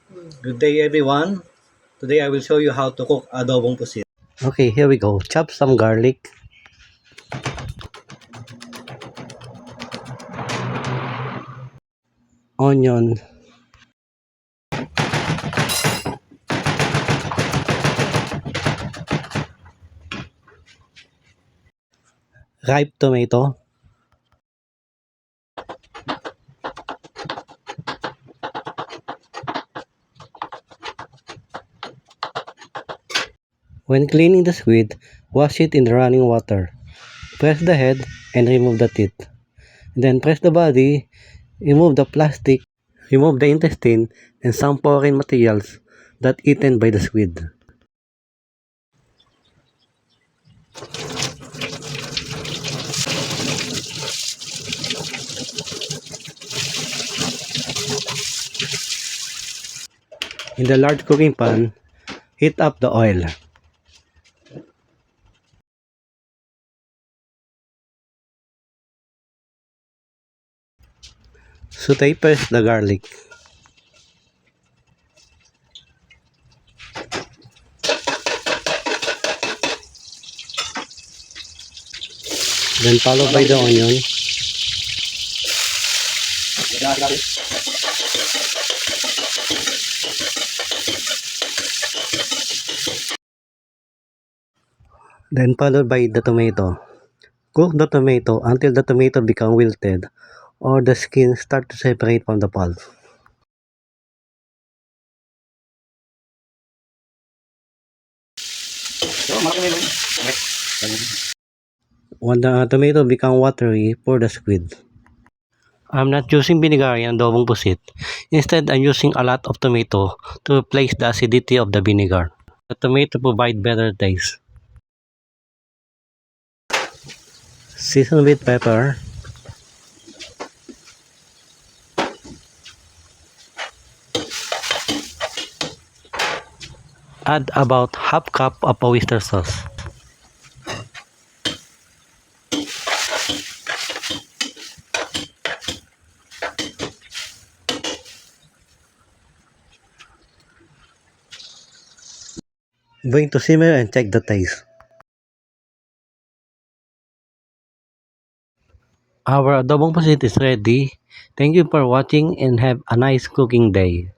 Good day everyone. Today I will show you how to cook adobong pusit. Okay, here we go. Chop some garlic. Onion. Ripe tomato. When cleaning the squid, wash it in the running water. Press the head and remove the teeth. Then press the body, remove the plastic, remove the intestine and some foreign materials that eaten by the squid. In the large cooking pan, heat up the oil. Saute first the garlic. Then followed by the onion. Then followed by the tomato. Cook the tomato until the tomato become wilted or the skin start to separate from the pulp. When the tomato become watery, pour the squid. I'm not using vinegar in adobong pusit. Instead, I'm using a lot of tomato to replace the acidity of the vinegar. The tomato provide better taste. Season with pepper. Add about half cup of oyster sauce. Bring to simmer and check the taste. Our adobong pusit is ready. Thank you for watching and have a nice cooking day.